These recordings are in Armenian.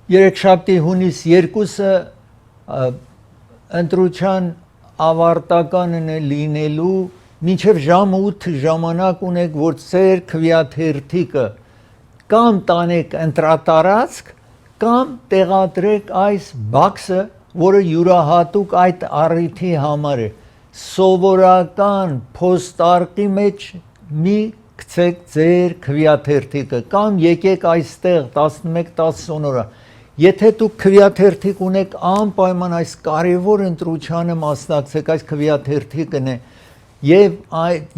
Երեքշաբթի հունիս 2-ը ընտրության ավարտականն է լինելու մինչև ժամ 8 ժամանակ ունեք, որ ծեր քվեաթերթիկը կամ տանեք ընտրատարածք, կամ տեղադրեք այս բաքսը, որը յուրահատուկ այդ առիթի համար է, սովորական փոստարկի մեջ մի գցեք ձեր քվեաթերթիկը, կամ եկեք այստեղ 11-10 օր Եթե դուք քվեաթերթիկ ունեք անպայման այս կարևոր ընտրությանը մասնակցեք, այս քվեաթերթիկն է եւ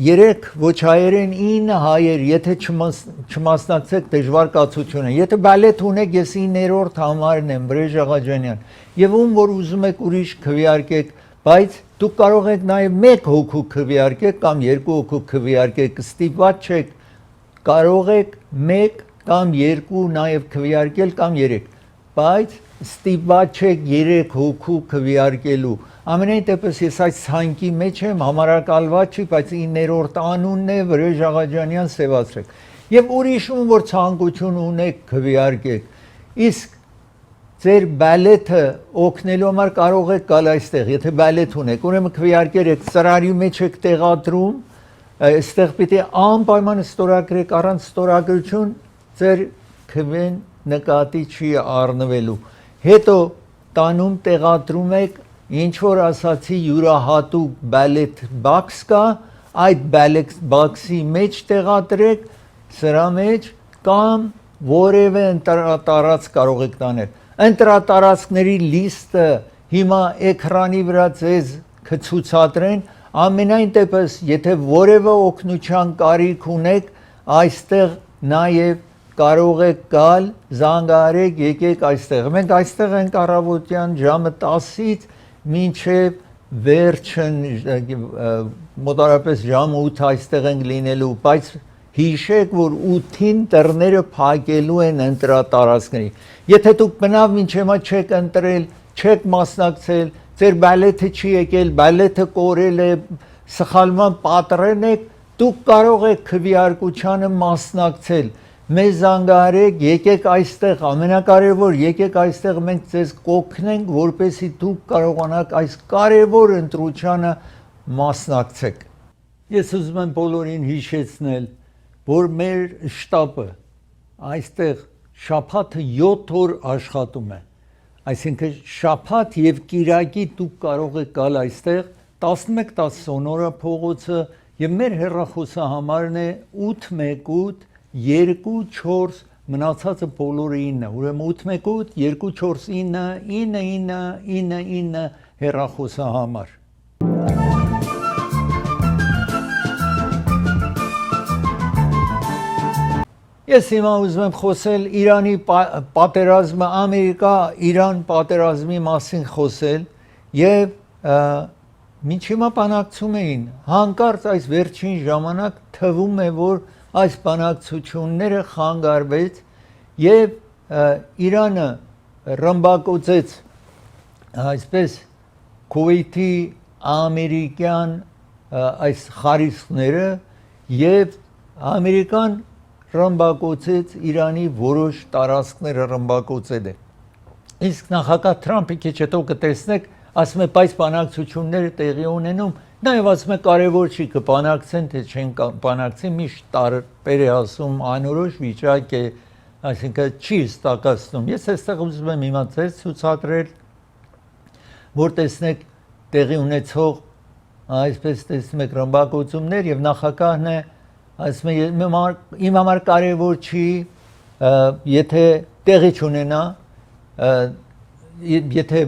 երեք ոչ հայերեն 9 հայեր, եթե չմասնակցեք դժվար կացություն է։ Եթե բալետ ունեք, ես 9-րդ համարն եմ, Վրեժ Աղաջանյան, եւ ում որ ուզում եք ուրիշ քվեարկեք, բայց դուք կարող եք նաեւ 1 հոգու քվեարկեք կամ 2 հոգու քվեարկեք, ստիպված չեք, կարող եք 1 կամ 2 նաեւ քվեարկել կամ 3 բայց ստիպված չեք 3 հոգու քվեարկելու։ Ամենայն դեպս ես այս ցանկի մեջ եմ, համարակալված չի, բայց 9-րդ անունն է Վրեժ Աղաջանյան սևացրեք։ Եվ ուրիշում որ ցանկություն ունեք քվեարկեք։ Իսկ ձեր բալետը օգնելու համար կարող եք գալ այստեղ, եթե բալետ ունեք, ուրեմն քվեարկեր եք, ծրարի մեջ եք տեղադրում, այստեղ պիտի անպայման ստորագրեք, առանց ստորագրություն ձեր քվեն նկատի չի առնվելու։ Հետո տանում տեղադրում եք ինչ որ ասացի յուրահատուկ բալետ բաքս կա, այդ բալետ բաքսի մեջ տեղադրեք, սրա մեջ կամ որևէ ընտրատարածք կարող եք տանել։ Ընտրատարածքների լիստը հիմա էկրանի վրա ձեզ կցուցադրեն, ամենայն դեպս եթե որևէ օգնության կարիք ունեք, այստեղ նաև կարող եք գալ, զանգահարեք, եկեք այստեղ։ Մենք այստեղ ենք առավոտյան ժամը 10-ից մինչև վերջն մոտավորապես ժամը 8 այստեղ ենք լինելու, բայց հիշեք, որ 8-ին դռները փակելու են ընտրատարածքների։ Եթե դուք բնավ մինչ հիմա չեք ընտրել, չեք մասնակցել, ձեր բալեթը չի եկել, բալեթը կորել է, սխալման պատռեն եք, դուք կարող եք քվեարկությանը մասնակցել։ Մեզ զանգահարեք, եկեք այստեղ, ամենակարևոր, եկեք այստեղ մենք ձեզ կօգնենք, որպեսզի դուք կարողանաք այս կարևոր ընտրությանը մասնակցեք։ Ես ուզում եմ բոլորին հիշեցնել, որ մեր շտաբը այստեղ շաբաթը 7 օր աշխատում է, այսինքն շաբաթ եւ կիրակի դուք կարող եք գալ այստեղ 11-10 օրը փողոցը եւ մեր հեռախոսահամարն է 818 2-4 մնացածը բոլորը 9, ուրեմն 818-249-9999 հեռախոսահամար։ Ես հիմա ուզում եմ խոսել Իրանի պատերազմը, Ամերիկա-Իրան պատերազմի մասին խոսել եւ մինչ հիմա բանակցում էին, հանկարծ այս վերջին ժամանակ թվում է, որ այս բանակցությունները խանգարվեց եւ Իրանը ռմբակոծեց այսպես Քուվեյթի ամերիկյան այս խարիսխները եւ Ամերիկան ռմբակոծեց Իրանի որոշ տարածքները ռմբակոծել է։ Իսկ նախագահ Թրամփը քիչ հետո կտեսնեք, ասում է, բայց բանակցությունները տեղի ունենում, նաև ասում է կարևոր չի կբանակցեն, թե չեն բանակցի, միշտ տարբեր է ասում, անորոշ վիճակ է, այսինքն չի ստակացնում։ Ես այստեղ ուզում եմ հիմա ձեզ ցուցադրել, որ տեսնեք տեղի ունեցող, այսպես տեսնում եք ռմբակոծումներ եւ նախագահն է ասում է իմ համար կարևոր չի, եթե տեղի չունենա, եթե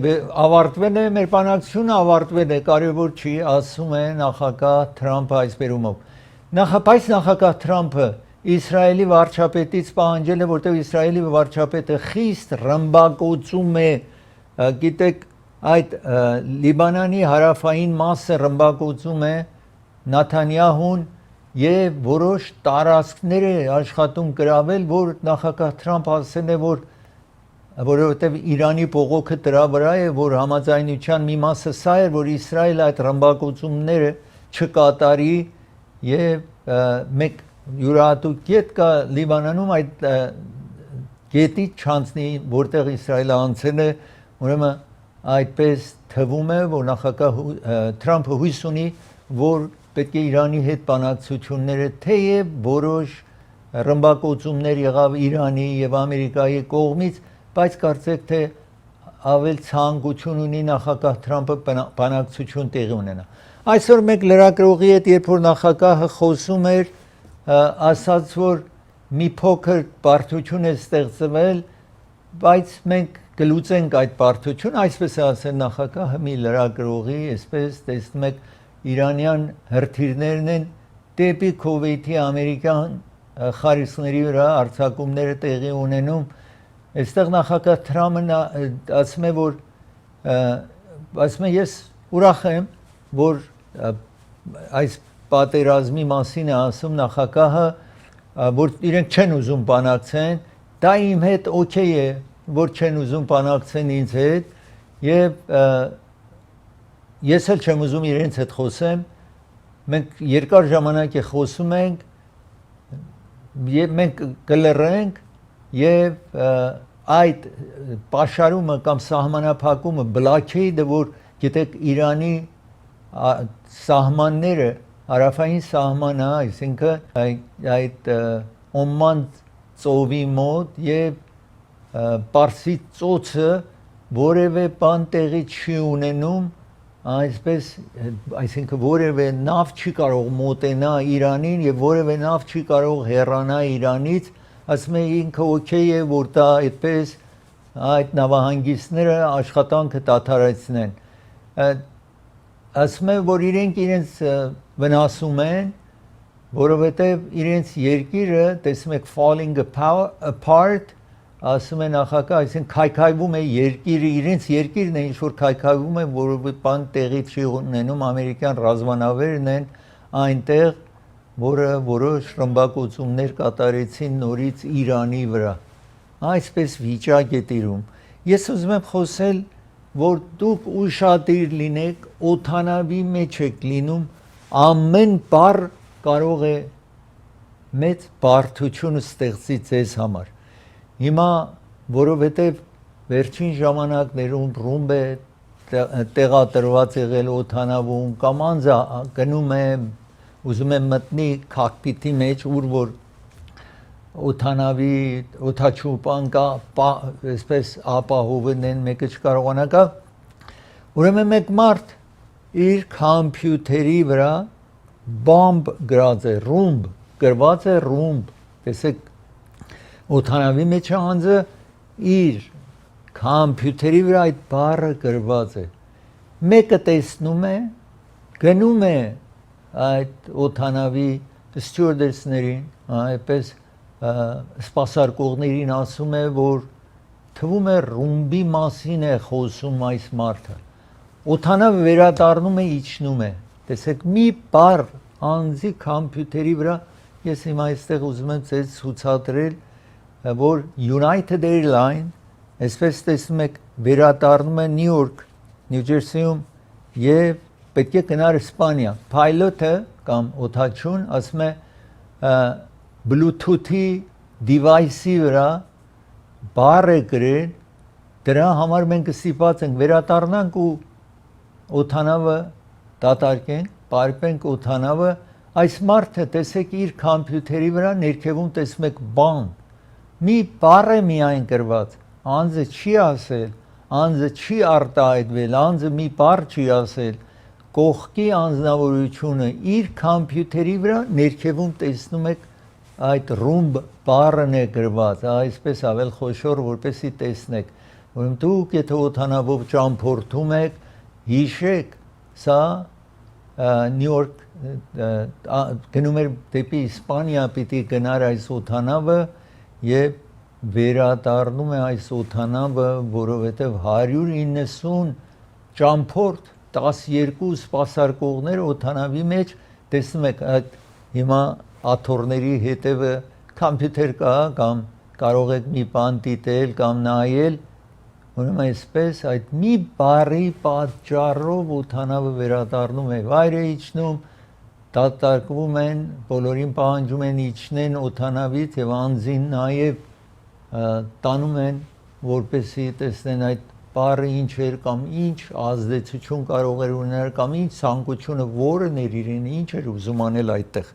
ավարտվել է մեր բանակցությունը, ավարտվել է, կարևոր չի, ասում է նախագահ Թրամփը այս բերումով։ Բայց նախագահ Թրամփը Իսրայելի վարչապետից պահանջել է, որտեղ Իսրայելի վարչապետը խիստ ռմբակոծում է, գիտեք, այդ Լիբանանի հարավային մասը ռմբակոծում է Նեթանյահուն եւ որոշ տարածքներ է աշխատում գրավել, որ նախագահ Թրամփը ասել է, որ որովհետև Իրանի բողոքը դրա վրա է, որ համաձայնության մի մասը սա էր, որ Իսրայելը այդ ռմբակոծումները չկատարի եւ մեկ յուրահատուկ կետ կա Լիբանանում այդ գետի չանցնի, որտեղ Իսրայելը անցել է, ուրեմն այդպես թվում է, որ նախագահ Թրամփը հույս ունի, որ պետք է Իրանի հետ բանակցությունները թեև որոշ ռմբակոծումներ եղավ Իրանի եւ Ամերիկայի կողմից, բայց կարծեք թե ավել ցանկություն ունի նախագահ Թրամփը բանակցություն տեղի ունենա։ Այսօր մեկ լրագրողի հետ երբ որ նախագահը խոսում էր, ասաց որ մի փոքր բարդություն է ստեղծվել, բայց մենք կլուծենք այդ բարդությունը, այսպես է ասել նախագահը մի լրագրողի, այսպես տեսնում եք իրանյան հրթիռներն են դեպի Քուվեյթի ամերիկյան խարիսխների վրա արձակումները տեղի ունենում, այստեղ նախագահ Թրամփը ասում է որ ասում է ես ուրախ եմ որ այս պատերազմի մասին է ասում նախագահը, որ իրենք չեն ուզում բանակցեն, դա իմ հետ օքեյ է, որ չեն ուզում բանակցեն ինձ հետ եւ ես էլ չեմ ուզում իրենց հետ խոսեմ, մենք երկար ժամանակ է խոսում ենք եւ մենք կլռենք եւ այդ պաշարումը կամ սահմանափակումը բլոքեյդը, որ գիտեք Իրանի սահմանները հարավային սահմանը, այսինքն այդ Օման ծովի մոտ եւ Պարսից ծոցը որևէ բան տեղի չի ունենում, այսպես այսինքն որևէ նավ չի կարող մոտենա Իրանին եւ որևէ նավ չի կարող հեռանա Իրանից, ասում է ինքը օքեյ է որ դա այդպես այդ նավահանգիստները աշխատանքը դադարեցնեն, ասում է որ իրենց վնասում են, որովհետև իրենց երկիրը տեսնում եք falling apart, ասում է նախագահ, այսինքն քայքայվում է երկիրը, իրենց երկիրն է ինչ որ քայքայվում է, որովհետև բան տեղի չի ունենում, ամերիկյան ռազմանավերն են այնտեղ, որը որոշ ռմբակոծումներ կատարեցին նորից Իրանի վրա, այսպես վիճակ է տիրում, ես ուզում եմ խոսել, որ դուք ուշադիր լինեք, օդանավի մեջ եք լինում, ամեն բառ կարող է մեծ բարդություն ստեղծի ձեզ համար։ Հիմա որովհետև վերջին ժամանակներում ռումբ է տեղադրված եղել օդանավում կամ անձը գնում է ուզում է մտնի քոկպիտի մեջ, ուր որ օդանավի օդաչուպան կա, այսպես ապահովում են, մեկը չկարողանա գա, ուրեմն մեկ մարդ իր կոմպյուտերի վրա բոմբ գրած է, ռումբ, գրված է ռումբ, տեսեք օդանավի մեջ անձը իր կոմպյուտերի վրա այդ բառը գրված է, մեկը տեսնում է, գնում է այդ օդանավի ստյուարդեսներին, այդպես սպասարկողներին ասում է, որ թվում է ռումբի մասին է խոսում այս մարդը, օդանավը վերադառնում է, իջնում է, տեսեք մի բառ անձի կոմպյուտերի վրա, ես հիմա այստեղ ուզում եմ ձեզ ցուցադրել, որ United Airlines, այսպես տեսնում եք, վերադառնում է Նյու Յորք, Նյու Ջերսիում եւ պետք է գնար Իսպանիա, pilot-ը կամ օդաչուն ասում է Bluetooth-ի device-ի վրա բառ է գրել, դրա համար մենք ստիպված ենք վերադառնանք ու օդանավը դատարկենք, պարպենք օդանավը, այս մարդը տեսեք իր կոմպյուտերի վրա ներքևում տեսնում եք բան, մի բառ է միայն գրված, անձը չի ասել, անձը չի արտահայտվել, անձը մի բառ չի ասել, կողքի անձնավորությունը իր կոմպյուտերի վրա ներքևում տեսնում եք այդ ռումբ բառն է գրված, այսպես ավել խոշոր որպեսի տեսնեք, որում դուք եթե օդանավով ճամփորդում եք, հիշեք, սա Նյու Յորք գնում էր դեպի Իսպանիա պիտի գնար այս օդանավը եւ վերադառնում է այս օդանավը, որովհետեւ 190 ճամփորդ 12 սպասարկողներ օդանավի մեջ տեսնում եք այդ հիմա աթոռների հետևը կոմպյուտեր կա կամ կարող եք մի բան դիտել կամ նայել, ուրեմն այսպես այդ մի բառի պատճառով օդանավը վերադառնում է, վայր է իջնում, դատարկվում են, բոլորին պահանջում են իջնեն օդանավից եւ անձին նաեւ տանում են որպեսզի տեսնեն այդ բառը ինչ էր կամ ինչ ազդեցություն կարող էր ունենալ կամ ինչ ցանկությունը որն էր իրեն ինչ էր ուզում անել այդտեղ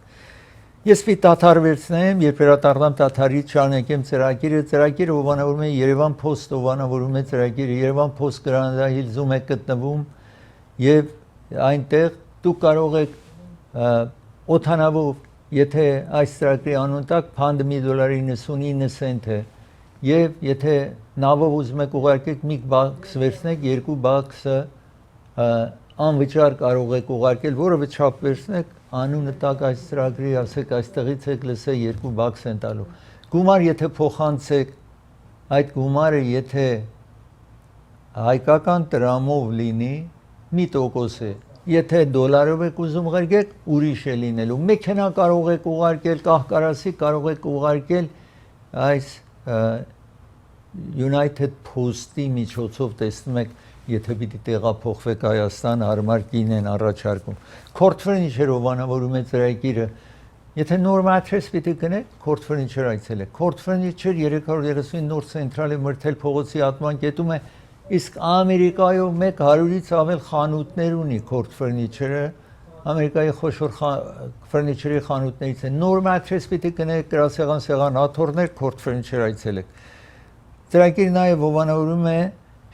ես պիտի դադար վերցնեմ երբ վերադառնամ դադարից շարունակեմ ծրագիրը հովանավորում է Երևան Post հովանավորում է ծրագիրը Երևան Post Գրանդահիլզում է գտնվում եւ այնտեղ դուք կարող եք օթանավով եթե այս ծրագրի անուն տակ փանդը $1.99 սենտ է եւ եթե նավով ուզում եք ուղարկեք մի բաքս վերցնեք երկու բաքսը անվճար կարող եք ուղարկել որովը չափ վերցնեք անունը տակ այս ծրագրի ասեք այստեղից եք լսել երկու բաքս են տալու գումար եթե փոխանցեք այդ գումարը եթե հայկական դրամով լինի մի տոկոս է եթե դոլարով եք ուզում ուղարկեք ուրիշ է լինելու մեքենա կարող եք ուղարկել կահկարասի կարող եք ուղարկել այս United Post-ի միջոցով տեսնում եք եթե պիտի տեղափոխվեք Հայաստան հարմար կին են առաջարկում Court Furniture հովանավորում է ծրագիրը եթե նոր մատրես պիտի գնեք Court Furniture այցելեք Court Furniture 339 նոր ցենտրալ է մրթել փողոցի ատման կետում է իսկ Ամերիկայով 100-ից ավել խանութներ ունի Court Furniture-ը Ամերիկայի խոշոր furniture-ի խանութներից է նոր մատրես պիտի գնեք գրասեղան սեղան աթոռներ Court Furniture այցելեք ծրագիրը նաև հովանավորում է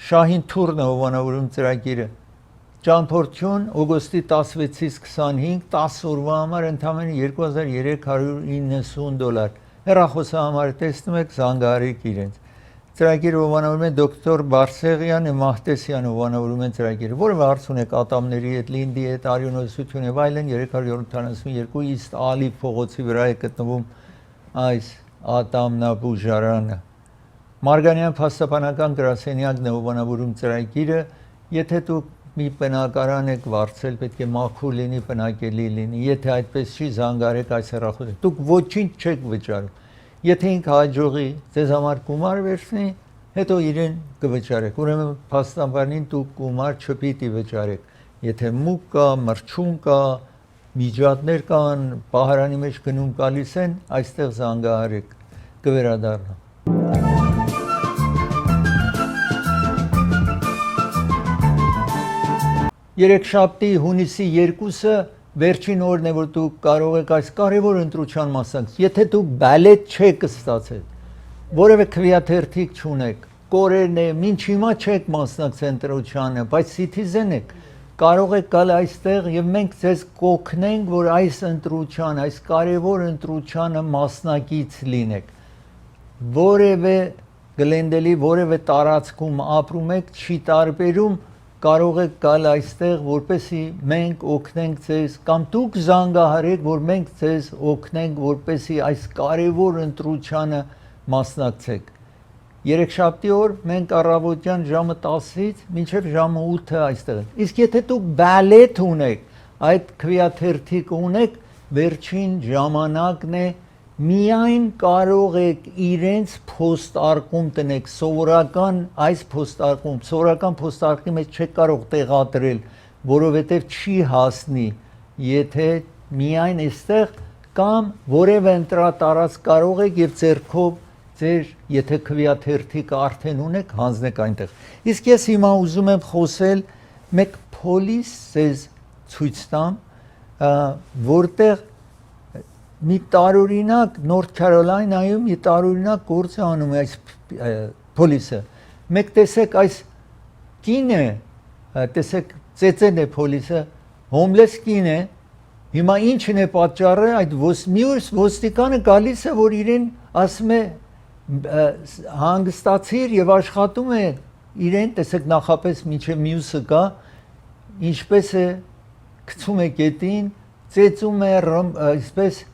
Շահին Թուրնը հովանավորում ծրագիրը ճամփորդություն օգոստի 16-ից 25 10 օրվա համար ընդամենը $2390 հեռախոսահամարը տեսնում եք զանգահարեք իրենց ծրագիրը հովանավորում է դոկտոր Բարսեղյանը Մահտեսյանը հովանավորում են ծրագիրը որը հարց ունեք ատամների հետ Լինդի հետ արյունոսություն եւ այլն 372 Իստ Ալի փողոցի վրա է գտնվում այս ատամնաբուժարանը Մարգանյան փաստաբանական գրասենյակն է հովանավորում ծրագիրը, եթե դուք մի բնակարան եք վարձել, պետք է մաքուր լինի, բնակելի լինի, եթե այդպես չի զանգարեք այս հեռախոսը, դուք ոչինչ չեք վճարում, եթե ինքը հաջողի ձեզ համար գումար վերցնի, հետո իրեն կվճարեք, ուրեմն փաստաբանին դուք գումար չպիտի վճարեք, եթե մուկ կա, մրջուն կա, միջատներ կան, պահարանի մեջ գնում գալիս են, այստեղ զանգահարեք, կվերադառնա Երեքշաբթի հունիսի 2-ը վերջին օրն է որ դուք կարող եք այս կարևոր ընտրության մասնակցել եթե դուք բալետ չեք ստացել որևէ քվեաթերթիկ չունեք կորերն է մինչ հիմա չեք մասնակցել ընտրությանը բայց citizen եք կարող եք գալ այստեղ եւ մենք ձեզ կօգնենք որ այս ընտրության այս կարևոր ընտրությանը մասնակից լինեք որևէ գլենդելի որևէ տարածքում ապրում եք չի տարբերում կարող եք գալ այստեղ որպեսզի մենք օգնենք ձեզ կամ դուք զանգահարեք որ մենք ձեզ օգնենք որպեսզի այս կարևոր ընտրությանը մասնակցեք երեքշաբթի օր մենք առավոտյան ժամը 10-ից մինչև ժամը 8-ը այստեղ ենք իսկ եթե դուք բալետ ունեք այդ քվեաթերթիկ ունեք վերջին ժամանակն է միայն կարող եք իրենց փոստարկում տնեք սովորական այս փոստարկում սովորական փոստարկի մեջ չեք կարող տեղադրել որովհետև չի հասնի եթե միայն այստեղ կամ որևէ ընտրատարած կարող եք եւ ձեռքով ձեր եթե քվեաթերթիկը արդեն ունեք հանձնեք այնտեղ իսկ ես հիմա ուզում եմ խոսել մեկ փոլիս ձեզ ցույց տամ որտեղ մի տարօրինակ Նորթ Քարոլայնայում մի տարօրինակ գործ է անում այս փոլիսը մեկ տեսեք այս կինը տեսեք ծեծեն է փոլիսը հոմլես կին է հիմա ինչն է պատճառը այդ մյուս ոստիկանը գալիս է որ իրեն ասում է հանգստացիր եւ աշխատում է իրեն տեսեք նախապես միջև մյուսը կա ինչպես է գցում է գետին ծեծում է այսպես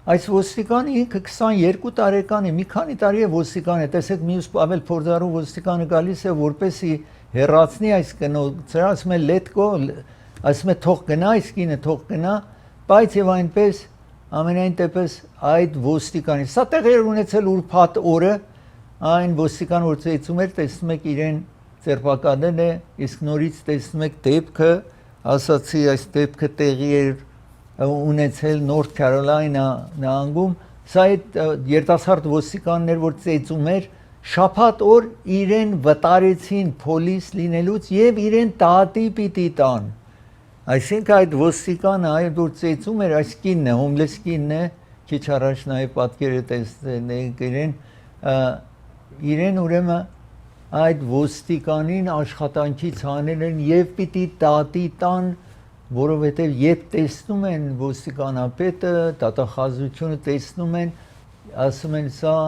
Այս ոստիկանը ինքը 22 տարեկան է, մի քանի տարի է ոստիկան է, տեսեք մյուս ավել փորձառու ոստիկանը գալիս է որպեսի հեռացնի այս կնոջը, ասում է let go, ասում է թող գնա, այս կինը թող գնա, բայց եւ այնպես ամենայն դեպս այդ ոստիկանի, սա տեղի ունեցել ուրբաթ օրը, այն ոստիկան որ ծեծում էր, տեսնում եք իրեն ձերբակալել է, իսկ նորից տեսնում եք դեպքը, ասացի այս դեպքը տեղի էր ունեցել Նորթ Քարոլայնա նահանգում Սա այդ երիտասարդ ոստիկաններ, որ ծեծում էր, շաբաթ օր իրեն վտարեցին փոլիս լինելուց եւ իրեն տատի պիտի տան։ Այսինքն այդ ոստիկանը, այդ որ ծեծում էր, այս կինն է, հոմլես կինն է, քիչ առաջ նաեւ պատկերը տեսնենք իրեն ուրեմն այդ ոստիկանին աշխատանքից հանել են եւ պիտի տատի տան, որովհետեւ երբ տեսնում են ոստիկանապետը, տատախազությունը տեսնում են, ասում են սա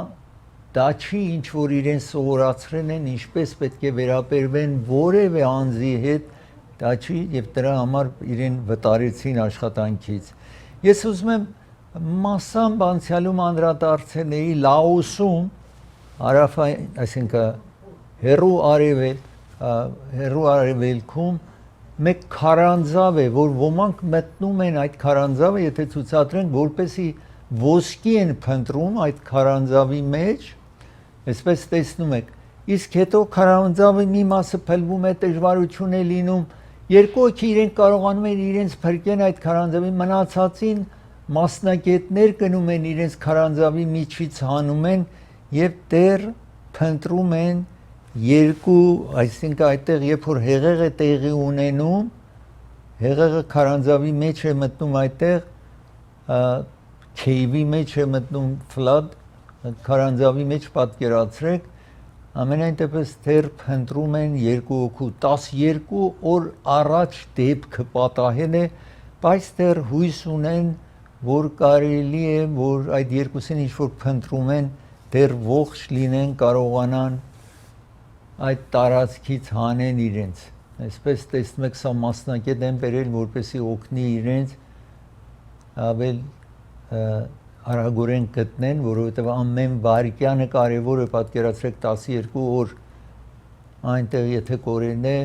դա չի ինչ որ իրեն սովորացրել են, ինչպես պետք է վերաբերվեն որևէ անձի հետ, դա չի եւ դրա համար իրեն վտարեցին աշխատանքից։ Ես ուզում եմ մասամբ անցյալում անդրադարձել էի Լաոսում, հարավային, այսինքն հերու արևելքում մեկ քարանձավ է, որ ոմանք մտնում են այդ քարանձավը, եթե ցուցադրենք, որպեսի ոսկի են փնտրում այդ քարանձավի մեջ, այսպես տեսնում եք, իսկ հետո քարանձավի մի մասը փլվում է, դժվարություն է լինում, երկու հոգի իրենք կարողանում են իրենց փրկեն այդ քարանձավի, մնացածին մասնագետներ գնում են իրենց քարանձավի միջից հանում են եւ դեռ փնտրում են երկու, այսինքն այդտեղ երբ որ հեղեղ է տեղի ունենում, հեղեղը քարանձավի մեջ է մտնում այդտեղ, քեյվի մեջ է մտնում ֆլադ, քարանձավի մեջ պատկերացրեք, ամենայն դեպս դեռ փնտրում են երկու հոգու, 12 օր առաջ դեպքը պատահել է, բայց դեռ հույս ունեն, որ կարելի է, որ այդ երկուսին ինչ որ փնտրում են, դեռ ողջ լինեն, կարողանան այդ տարածքից հանեն իրենց, այսպես տեսնում եք սա մասնագետ են բերել, որպեսի օգնի իրենց ավել արագորեն գտնեն, որովհետև ամեն վայրկյանը կարևոր է, պատկերացրեք 12 օր այնտեղ եթե կորեն է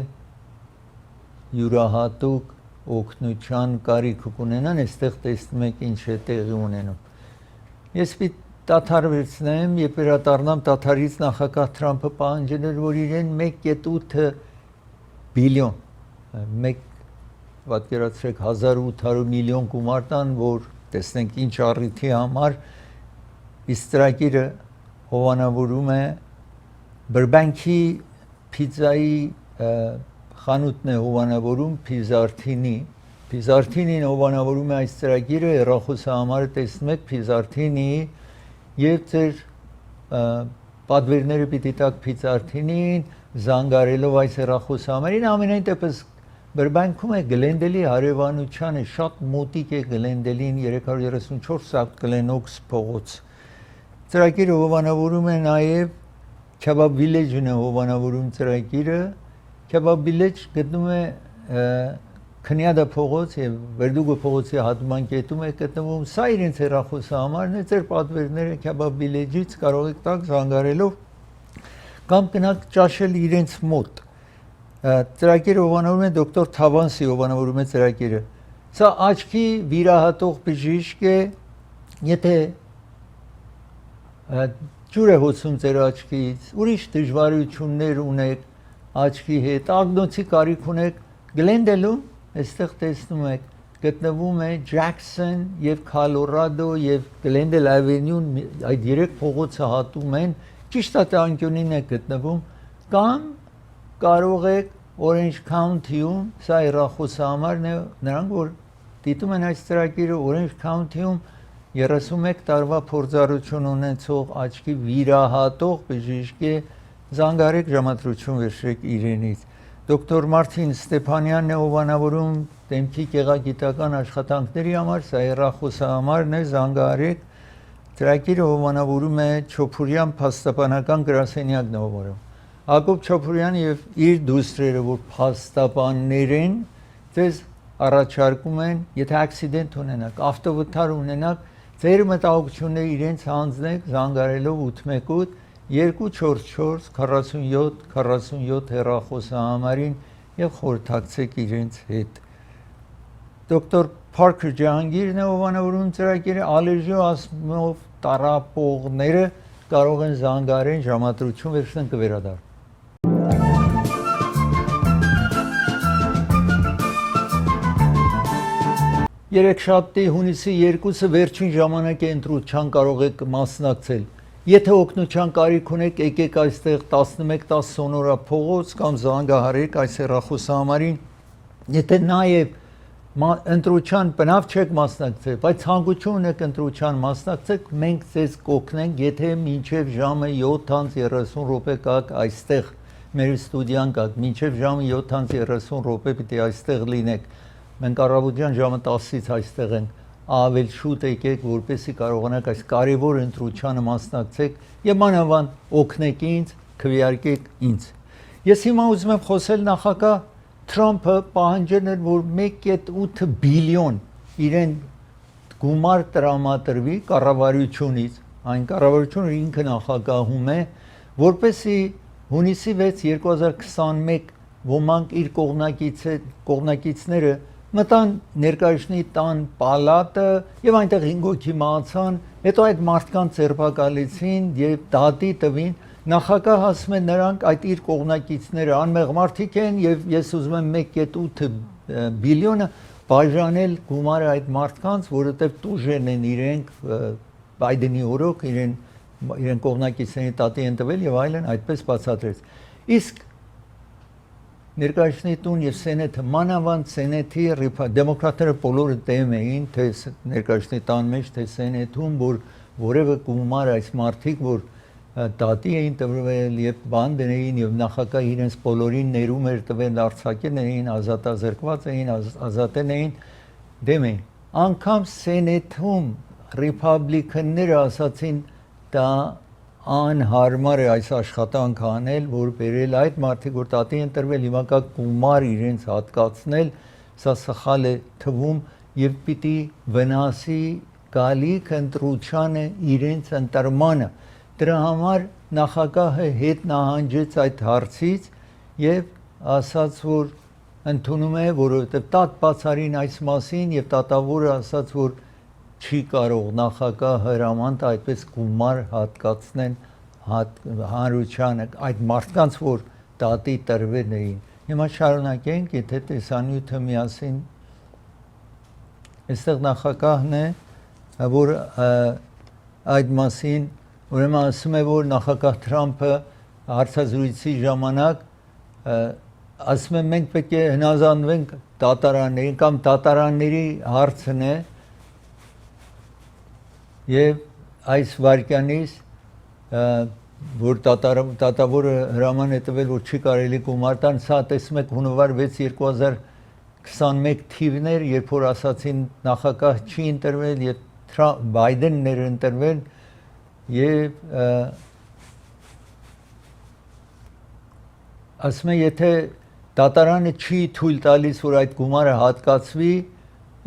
յուրահատուկ օգնության կարիք կունենան, այստեղ տեսնում եք ինչ է տեղի ունենում։ Ես դադարեցնեմ, երբ վերադառնամ դադարից նախագահ Թրամփը պահանջել էր, որ իրեն 1.8 բիլիոն, պատկերացրեք 1800 միլիոն գումար տան, որ տեսնենք ինչ առիթի համար, իսկ ծրագիրը հովանավորում է Բրբանքի փիզայի խանութն է հովանավորում Փիզարթինին հովանավորում է այս ծրագիրը, հեռախոսահամարը տեսնում եք Փիզարթինի եւ ձեր պատվերները պիտի տաք Փիզարթինին, զանգարելով այս հեռախոսահամարին, ամենայն դեպս Բրբանքում է Գլենդելի հարևանությանը, շատ մոտիկ է Գլենդելին 334 սակ Գլենոքս փողոց։ Ծրագիրը հովանավորում է նաեւ Քեբաբ Վիլեջն է հովանավորում ծրագիրը, Քեբաբ Վիլեջ գտնում է Քնյադա փողոց եւ Վերդուգո փողոցի հատման կետում է գտնվում, սա իրենց հեռախոսահամարն է, ձեր պատվերները Քեբաբ Վիլեջից կարող եք տակ զանգարելով կամ գնաք ճաշել իրենց մոտ։ Ծրագիրը հովանավորում է դոկտոր Թավանսի հովանավորում է ծրագիրը։ Սա աչքի վիրահատող բժիշկ է, եթե ջուր է հոսում ձեր աչքից, ուրիշ դժվարություններ ունեք աչքի հետ, ագնոցի կարիք ունեք, Գլենդելում, այստեղ տեսնում եք, գտնվում է Ջաքսոն եւ Քոլորադո եւ Գլենդել Ավենյուն, այդ երեք փողոցը հատում են, ճիշտ անկյունին է գտնվում, կամ կարող եք Orange County-ում, սա հեռախոսահամարն է, նրանք որ դիտում են այս ծրագիրը Orange County-ում 31 տարվա փորձառություն ունեցող աչքի վիրահատող բժիշկ է, զանգարեք ժամադրություն վերցրեք իրենից։ Դոկտոր Մարտին Ստեփանյանն է հովանավորում դեմքի գեղագիտական աշխատանքների համար, սա հեռախոսահամարն է, զանգարեք։ Ծրագիրը հովանավորում է Չոփուրյան փաստաբանական գրասենյակն է հովանավորում։ Հակոբ Չոփուրյանը եւ իր դուստրերը, որ փաստաբաններ են, ձեզ առաջարկում են, եթե ակսիդենտ ունենաք, ավտովթար ունենաք, ձեր մտահոգությունները իրենց հանձնեք զանգարելով 818 244 47 47 հեռախոսահամարին եւ խորհրդակցեք իրենց հետ։ Դոկտոր Parker Ջահանգիրն է հովանավորում ծրագիրը, ալերգիա ասմով տառապողները կարող են զանգարեն ժամադրություն վերցնեն կվերադառնան։ Երեքշաբթի հունիսի 2-ը վերջին ժամանակ է ընտրության կարող եք մասնակցել։ Եթե օգնության կարիք ունեք, եկեք այստեղ 11-10 Սոնորա փողոց կամ զանգահարեք այս հեռախոսահամարին։ Եթե նաև ընտրության բնավ չեք մասնակցել, բայց ցանկություն ունեք ընտրության մասնակցեք, մենք ձեզ կօգնենք, եթե մինչև ժամը 7:30 րոպե կաք այստեղ մեր ստուդիան կաք, մինչև ժամը 7:30 րոպե պիտի այստեղ լինեք։ Մենք առավոտյան ժամը 10-ից այստեղ ենք, ավել շուտ եկեք, որպեսզի կարողանաք այս կարևոր ընտրությանը մասնակցեք եւ մանավանդ օգնեք ինձ, քվեարկեք ինձ։ Ես հիմա ուզում եմ խոսել նախագահ Թրամփը պահանջել էր, որ 1.8 բիլիոն իրեն գումար տրամադրվի կառավարությունից, այն կառավարությունը ինքը նախագահում է, որպեսզի հունիսի 6 2021 ոմանք իր կողմնակիցները մտան ներկայացնի տան պալատը եւ այնտեղ 5 հոգի մահացան, հետո այդ մարդկանց ձերբակալեցին եւ դատի տվին։ Նախագահ ասում է նրանք այդ իր կողմնակիցները անմեղ մարդիկ են եւ ես ուզում եմ 1.8 բիլիոնը բաժանել գումարը այդ մարդկանց, որովհետեւ տուժեն են իրենք Բայդենի օրոք իրեն կողմնակիցների տատի են տվել եւ այլն, այդպես բացատրեց։ Իսկ ներկայացնի տուն եւ սենեթը մանավանդ սենեթի դեմոկրատները բոլորը դեմ էին, թե ներկայացնի տան մեջ, թե սենեթում, որ որևէ գումար այս մարդիկ, որ դատի էին տվել եւ բան դներին եւ նախագահ իրենց բոլորին ներում էր տվել արձակել էին, ազատազրկված էին, ազատել էին, դեմ էին։ Անկամ սենեթում ռիփաբլիկանները ասացին դա անհարմար է այս աշխատանքը անել, որ բերել այդ մարդիկ, որ տատի են տրվել, հիմա կա գումար իրենց հատկացնել, սա սխալ է թվում եւ պիտի վնասի գալիք ընտրությանը իրենց ընտրմանը։ Դրա համար նախագահը հետ նահանջեց այդ հարցից եւ ասաց, որ ընդունում է, որովհետեւ տատ բացարին այս մասին եւ տատավորը ասաց, որ չի կարող նախագահ հրամանտ այդպես գումար հատկացնեն հանրությանը այդ մարդկանց, որ տատի տրվել էին։ Հիմա շարունակենք, եթե տեսանյութը միասին այստեղ նախագահն է, որ այդ մասին ուրեմն ասում է, որ նախագահ Թրամփը հարցազրույցի ժամանակ ասում է մենք պետք է հնազանդվենք դատարաններին կամ դատարանների հարցն է եւ այս վարքյանից որ դատավորը հրաման է տվել, որ չի կարելի գումար տան, սա տեսնում եք հունվար 6 2021 թիվներ, երբ որ ասացին նախագահ չի ընտրվել եւ Բայդենն էր ընտրվել եւ ասում է եթե դատարանը չի թույլ տալիս, որ այդ գումարը հատկացվի,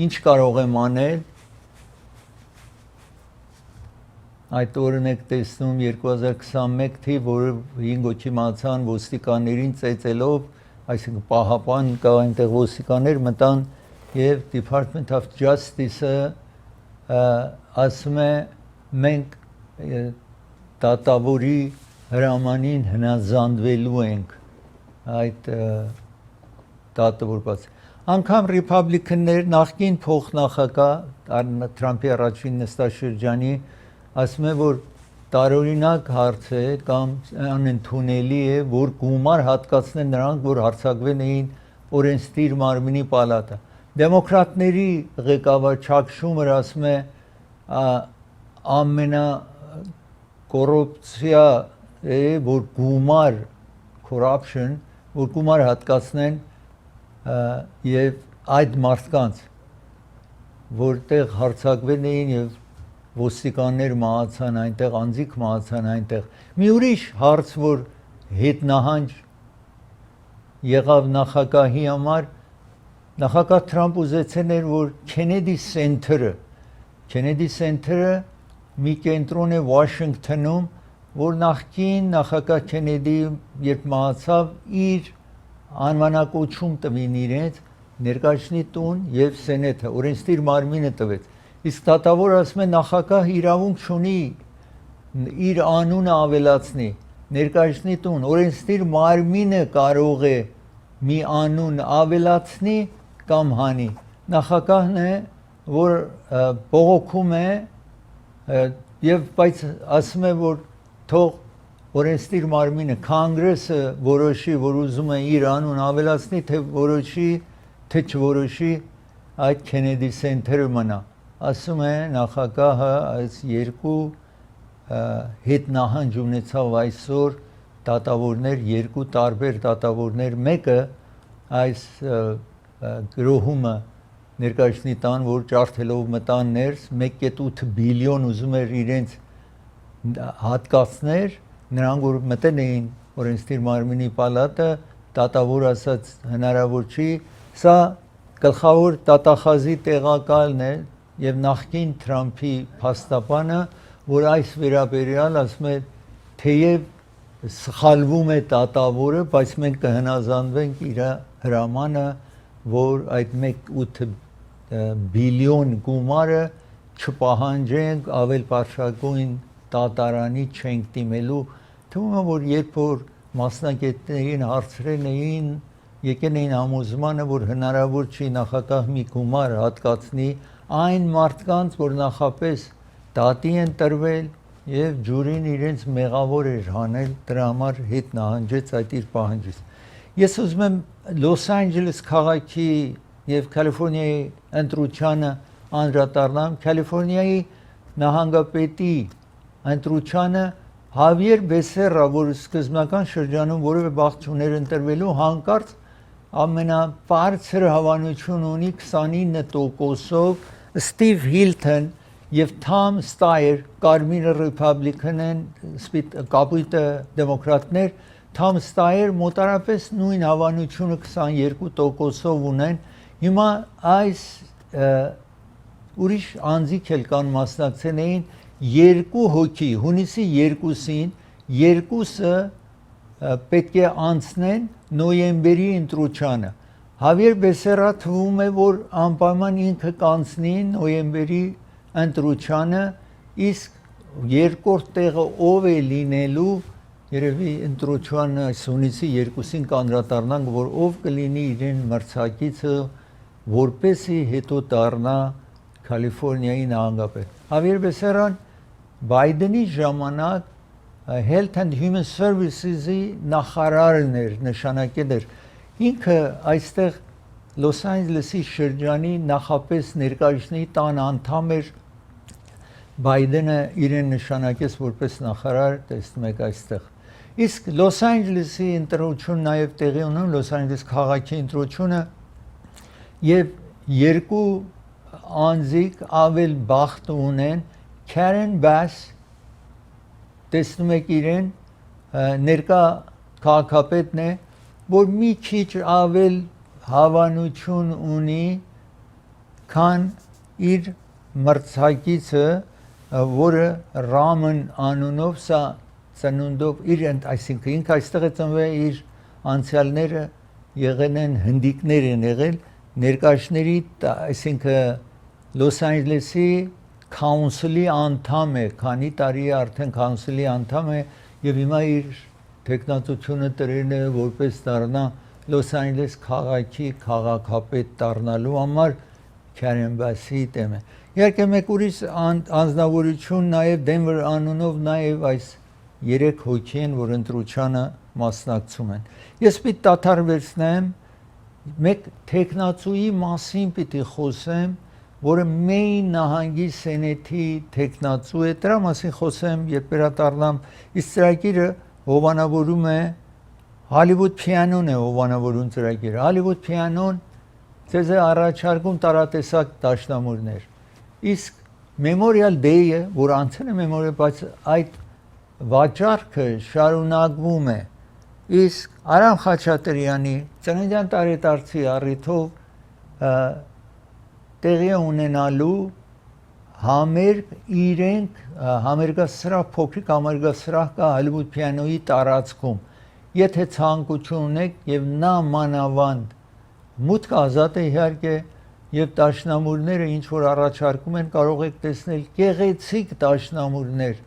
ինչ կարող եմ անել։ Այդ օրն եք տեսնում 2021 թիվ, որը 5 հոգի մահացան ոստիկաններին ծեծելով, այսինքն պահապան կա այնտեղ ոստիկաններ մտան եւ Department of Justice-ը ասում է մենք դատավորի հրամանին հնազանդվելու ենք այդ դատավոր բաց։ Անկամ ռիփաբլիկաններ նախկին փոխնախագահ Թրամփի առաջին նստաշրջանի ասում է, որ տարօրինակ հարց է կամ անընդունելի է, որ գումար հատկացնեն նրանք, որ հարձակվել էին օրենսդիր մարմնի պալատը։ Դեմոկրատների ղեկավար Չակ Շումերը ասում է ամենա կոռուպցիա է, որ գումար corruption, որ գումար հատկացնեն եւ այդ մարդկանց, որտեղ հարձակվել էին եւ ոստիկաններ մահացան այնտեղ, անձիկ մահացան այնտեղ։ Մի ուրիշ հարց, որ հետ նահանջ եղավ նախագահի համար, նախագահ Թրամփ ուզեցել էր, որ Քենեդի Սենթերը մի կենտրոն է Վաշինգթոնում, որ նախկին նախագահ Քենեդի երբ մահացավ, իր անվանակոչում տվին իրենց ներկայացնի տուն եւ սենեթը, օրենսդիր մարմինը տվեց։ Իսկ դատավորը ասում է նախագահ իրավունք չունի իր անունը ավելացնի, ներկայացնի տուն, օրենսդիր մարմինը կարող է մի անուն ավելացնի կամ հանի։ Նախագահն է որ բողոքում է եւ բայց ասում է որ թող օրենսդիր մարմինը կոնգրեսը որոշի որ ուզում է իր անուն ավելացնի թե որոշի թե չորոշի այդ Քենեդի սենթերը մնա ասում է նախագահը այս երկու հետ նահանջ ունեցավ այսօր դատավորներ երկու տարբեր դատավորներ մեկը այս գրոհումը ներկայացնի տան որ ջարդելով մտան ներս 1.8 բիլիոն ուզում էր իրենց հատկացներ նրանք որ մտել էին օրենսդիր մարմինի պալատը դատավոր ասած հնարավոր չի սա գլխավոր դատախազի տեղակալն է եւ նախկին Թրամփի փաստաբանը որ այս վերաբերյալ ասում է թեև սխալվում է դատավորը բայց մենք կհնազանդվենք իր հրամանը որ այդ 1.8 բիլիոն գումարը չպահանջենք ավել բարձրագույն դատարանի չենք դիմելու թվում է որ երբ որ մասնագետներին հարցրել էին եկել էին համոզմանը որ հնարավոր չի նախագահ մի գումար հատկացնի այն մարդկանց որ նախապես դատի են տրվել եւ ջուրին իրենց մեղավոր էր հանել դրա համար հետ նահանջեց այդ իր պահանջից ես ուզում եմ Լոս Անջելես քաղաքի եւ Կալիֆոռնիայի ընտրությանը անդրադառնամ Կալիֆոռնիայի նահանգապետի ընտրությանը Հավիեր Բեսերա որ սկզբնական շրջանում որևէ բախտ չուներ ընտրվելու հանկարծ ամենաբարձր հավանություն ունի 29%-ով Ստիվ Հիլթոն եւ Թոմ Ստայեր կարմիրը ռիփաբլիկան են կապույտը դեմոկրատներ Թոմ Ստայեր մոտարապես նույն հավանությունը 22%-ով ունեն հիմա այս ուրիշ անձիկ էլ կան մասնակցել էին երկու հոգի հունիսի 2-ին երկուսը պետք է անցնեն նոյեմբերի ընտրությանը Հավիեր Բեսերա թվում է որ անպայման ինքը կանցնի նոյեմբերի ընտրությանը իսկ երկրորդ տեղը ով է լինելու երևի ընտրությանը հունիսի 2-ին կանդրադառնանք որ ով կլինի իրեն մրցակիցը որպեսի հետո դառնա Կալիֆոռնիայի նահանգապետ Հավիեր Բեսերան Բայդենի ժամանակ Health and Human Services-ի նախարարն էր նշանակել էր ինքը այստեղ Լոս Անջելեսի շրջանի նախապես ներկայացնի տան անդամ էր Բայդենը իրեն նշանակեց որպես նախարար տեսնում եք այստեղ իսկ Լոս Անջելեսի ընտրությունը նաև տեղի ունեն Լոս Անջելես քաղաքի ընտրությունը եւ երկու անձիկ ավել բախտ ունեն Քարեն Բաս տեսնում եք իրեն ներկա քաղաքապետն է որ մի քիչ ավել հավանություն ունի քան իր մրցակիցը որը Ռամն անունով սա ծնունդով իր այսինքն ինքը այստեղ է ծնվել իր անցյալները եղել են հնդիկներ են եղել ներկայացների այսինքն Լոս Անջելեսի council-ի անդամ է, քանի տարի արդեն council-ի անդամ է եւ հիմա իր տեխնատությունը տրել է որպես դառնա Լոս Անջելես քաղաքի քաղաքապետ դառնալու համար Քարեն Բասի դեմ է։ Իհարկե մեկ ուրիշ անձնավորություն նաեւ Դենվեր անունով նաեւ այս 3 հոգի են, որ ընտրությանը մասնակցում են։ Ես պիտի դադարեցնեմ մեկ տեխնացուի մասին պիտի խոսեմ որը Մեյն նահանգի սենեթի տեխնացու է դրա մասին խոսեմ երբ վերադառնամ իսկ ծրագիրը հովանավորում է Hollywood Piano-ն է հովանավորում ծրագիրը Hollywood Piano-ն ցեզ է առաջարկում տարատեսակ դաշնամուրներ իսկ Memorial Day-ը որ անցել է Memorial բայց այդ վաճառքը շարունակվում է իսկ Արամ Խաչատրյանի ծննդյան տարեդարձի առիթով տեղի ունենալու համերգ իրենք համերգասրահ փոքրիկ համերգասրահ կա Hollywood Piano-ի տարածքում եթե ցանկություն ունեք եւ նա մանավանդ մուտք ազատ է իհարկե եւ դաշնամուրները ինչ որ առաջարկում են կարող եք տեսնել գեղեցիկ դաշնամուրներ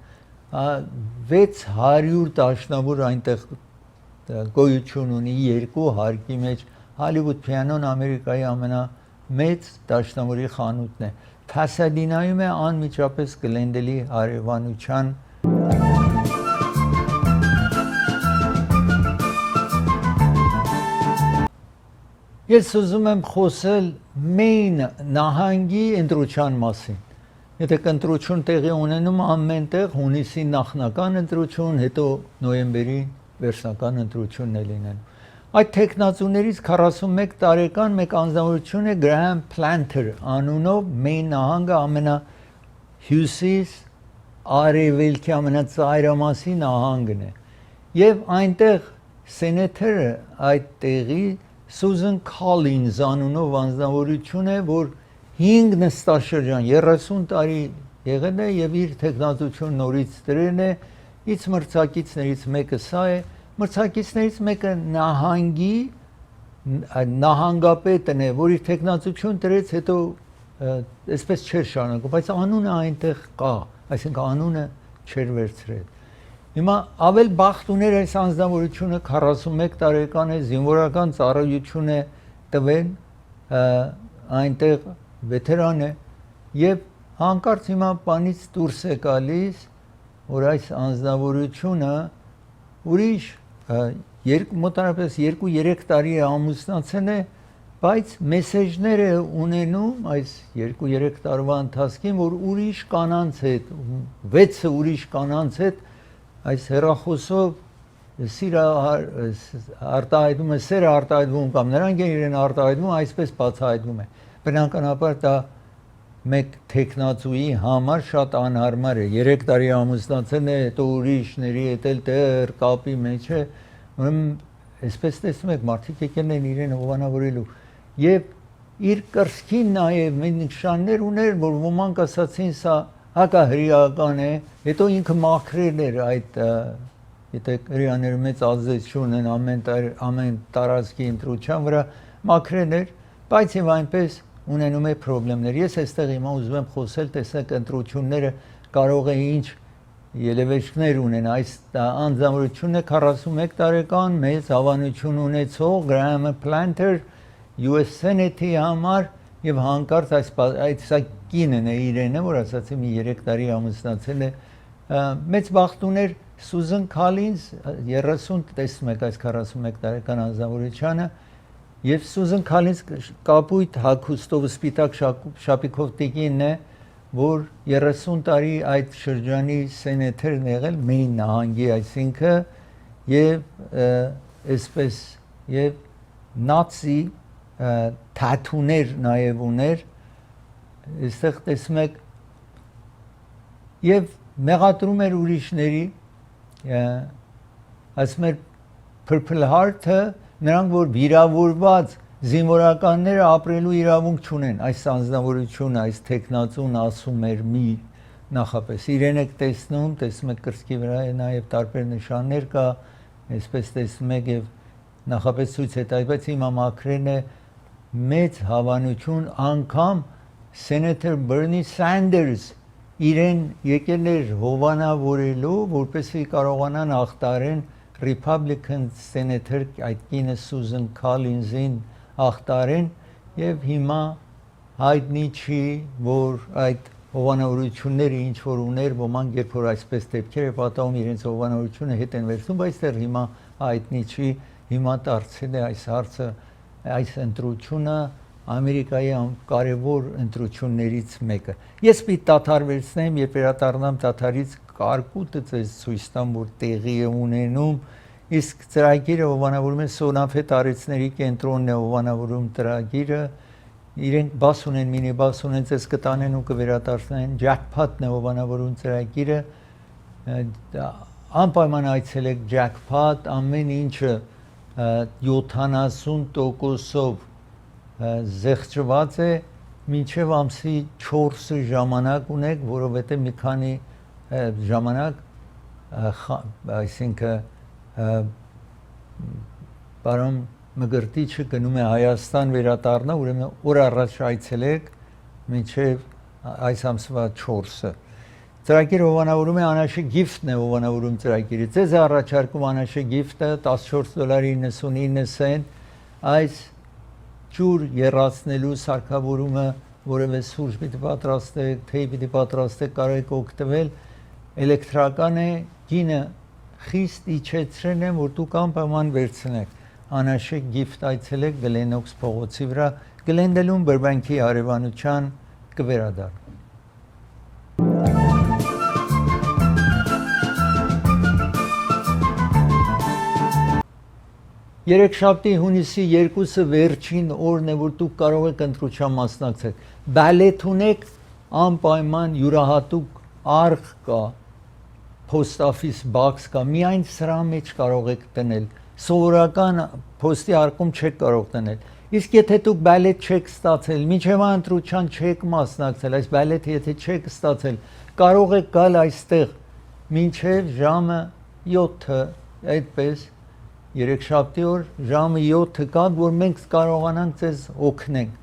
600 դաշնամուր այնտեղ գոյություն ունի երկու հարկի մեջ Hollywood Piano-ն Ամերիկայի մեծ դաշնամուրի խանութն է։ Փասադինայում է անմիջապես Գլենդելի հարևանության Ես ուզում եմ խոսել Մեյն նահանգի ընտրության մասին։ Եթե ընտրություն տեղի ունենում ամենտեղ հունիսի նախնական ընտրություն, հետո նոյեմբերի վերջնական ընտրությունն է լինելու։ Այդ տեխնացուներից 41 տարեկան մեկ անձնավորություն է Գրահամ Փլանթեր անունով Մեյն նահանգը ամենահյուսիս արևելքի ամենածայրամասի նահանգն է։ Եվ այնտեղ սենեթերը այդ տեղի Սուզան Քոլինզ անունով անձնավորություն է, որ 5 նստաշրջան 30 տարի եղել է եւ իր տեխնացություն նորից դրել է, ից մրցակիցներից մեկը սա է, մրցակիցներից մեկը նահանգի նահանգապետն է, որ իր տեխնացություն դրեց, հետո այսպես չէր շարունակում, բայց անունը այնտեղ կա, այսինքն անունը չէր վերցրել։ Հիմա ավել բախտ ուներ այս անձնավորությունը 41 տարեկան է, զինվորական ծառայություն է տվել, այնտեղ վետերան է եւ հանկարծ հիմա բանից դուրս է գալիս, որ այս անձնավորությունը ուրիշ մոտավորապես 2-3 տարի է ամուսնացել է, բայց մեսեջներ է ունենում այս 2-3 տարվա ընթացքում, որ ուրիշ կանանց հետ, 6 ուրիշ կանանց հետ այս հեռախոսով սիրը արտահայտում է, սերը արտահայտվում կամ նրանք են իրեն արտահայտվում, այսպես բացահայտվում է։ Բնականաբար դա մեկ տեխնացուի համար շատ անհարմար է։ 3 տարի ամուսնացել է, հետո ուրիշների հետ էլ դեռ կապի մեջ է, ուրեմն այսպես տեսնում եք, մարդիկ եկել են իրեն հովանավորելու։ Եվ իր կրծքին նաև մի նշաններ ուներ, որ ոմանք ասացին սա հակահրեական է, հետո ինքը մաքրել էր այդ, եթե հրեաները մեծ ազդեցություն են ամեն տարածքի ընտրության վրա, մաքրել էր, բայց եւ այնպես ունենում է խնդիրներ։ Ես այստեղ հիմա ուզում եմ խոսել, տեսեք ընտրությունները կարող է ինչ ելևէջներ ունեն, այս անձնավորությունը 41 տարեկան մեծ հավանություն ունեցող Գրահամ Փլանթեր US Senate-ի համար եւ հանկարծ այս կինն է իրենը, որ ասացի մի 3 տարի ամուսնացել է, մեծ բախտ ուներ Սուզան Քոլինզ 30 տեսնում եք այս 41 տարեկան անձնավորությունը եւ Սուզան Քոլինզ կապույտ հագուստով սպիտակ շապիկով տիկինն է, որ 30 տարի այդ շրջանի սենեթերն եղել Մեյն նահանգի, այսինքն եւ այսպես եւ նացի թաթուներ նաև ուներ, այստեղ տեսնում եք եւ մեղադրում էր ուրիշների, ասում էր Purple Heart-ը, նրանք որ վիրավորված զինվորականները ապրելու իրավունք չունեն, այս անձնավորությունը, այս տեխնացուն ասում էր մի նախապես իրեն եք տեսնում եք կրծքի վրա նաև տարբեր նշաններ կա, այսպես տեսնում եք եւ նախապես ցույց է տալիս, բայց հիմա մաքրեն է մեծ հավանություն անգամ Senator Bernie Sanders իրեն եկել էր հովանավորելու, որպեսզի կարողանան ախտարեն Republican Senator այդ կինը Սուզան Քոլինզին ախտարեն եւ հիմա հայտնի չի, որ այդ հովանավորությունները ինչ որ ուներ, ոմանք երբ որ այսպես դեպքեր է պատահում իրենց հովանավորությունը հետ են վերցնում, բայց դեռ հիմա հայտնի չի, հիմա դարձել է այս հարցը, այս ընտրությունը Ամերիկայի կարևոր ընտրություններից մեկը։ Ես պիտի դադարեցնեմ, երբ վերադառնամ դադարից կարկուտը ցույց տամ, որ տեղի է ունենում, իսկ ծրագիրը հովանավորում է Սոնաֆետ արեցների կենտրոնն է հովանավորում ծրագիրը, իրենք բաս ունեն, մինի բաս ունեն, ցես կտանեն ու կվերադառնան, ջակփաթն է հովանավորում ծրագիրը, անպայման այցելեք ջակփաթ, ամեն ինչը 70%-ով զեղչված է, մինչև ամսի 4 ժամանակ ունեք, որովհետև մի քանի ժամանակ, այսինքն պարոն Մգրտիչը գնում է Հայաստան վերադառնա, ուրեմն օր առաջ այցելեք մինչև այս ամսվա 4-ը։ Ծրագիրը հովանավորում է Անաշի գիֆտն է հովանավորում ծրագիրը։ Ձեզ է առաջարկում Անաշի գիֆտը $14.99, այս ջուր երացնելու սարքավորումը որևէ սուրճ պիտի պատրաստեք, թեյ պիտի պատրաստեք, կարող եք օգտվել էլեկտրական է գինը խիստ իջեցրել են, որ դուք անպայման վերցնեք անաշեք գիֆտ այցելեք Գլենոքս փողոցի վրա Գլենդելուն Բրբանքի հարևանության կվերադառնա Երեքշաբթի հունիսի 2-ը վերջին օրն է, որ դուք կարող եք ընտրության մասնակցել։ Բալետ ունեք անպայման յուրահատուկ արխ կա, post office box կա, միայն սրա մեջ կարող եք տնել։ Սովորական post-ի արկում չեք կարող տնել։ Իսկ եթե դուք բալետ չեք ստացել, մինչև ընտրության չեք մասնակցել, այս բալետը եթե չեք ստացել, կարող եք գալ այստեղ մինչև ժամը 7-ը, այդպես Երեքշաբթի օր ժամը 7-ը կա, որ մենք կարողանանք ձեզ օգնենք։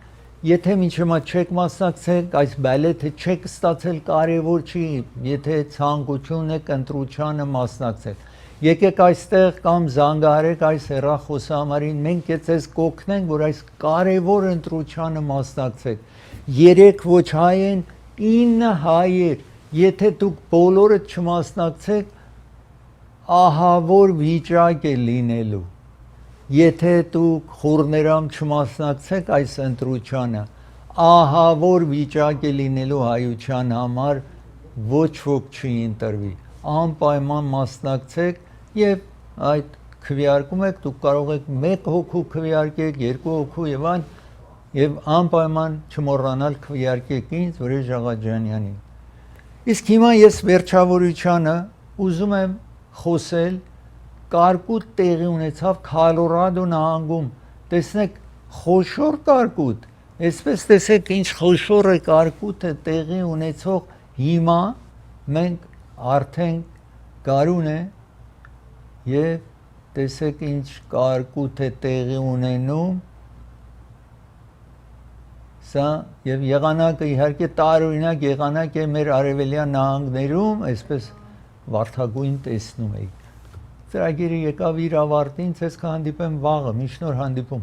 Եթե մինչև չեք մասնակցել, այս բալետը չեք ստացել, կարևոր չի, եթե ցանկություն եք ընտրությանը մասնակցել։ Եկեք այստեղ կամ զանգահարեք այս հեռախոսահամարին, մենք ձեզ կօգնենք, որ այս կարևոր ընտրությանը մասնակցեք։ 3 ոչ հայ են, 9 հայեր։ Եթե դուք բոլորը չմասնակցեք, ահավոր վիճակ է լինելու Եթե դուք խորներամ չմասնակցեք այս ընտրությանը ահավոր վիճակ է լինելու հայության համար ոչ ոք չի ընտրվի անպայման մասնակցեք եւ այդ քվեարկում եք դուք կարող եք 1 հոգու քվեարկել 2 հոգու եւ այն եւ անպայման չմոռանալ քվեարկեք ինձ Վրեժ Աղաջանյանին Իսկ հիմա ես վերջավորությանը ուզում եմ խոսել կարկուտ տեղի ունեցավ Քոլորադո նահանգում տեսնեք խոշոր կարկուտ այսպես տեսեք ինչ խոշոր է կարկուտը տեղի ունեցող հիմա մենք արդեն գարուն է եւ տեսեք ինչ կարկուտ է տեղի ունենում սա եւ եղանակը իհարկե տարօրինակ եղանակ է մեր արևելյան նահանգներում այսպես վարդագույն տեսնում եք ծրագիրը եկավ իր ավարտին ցես կհանդիպեմ վաղը միշտ նոր հանդիպում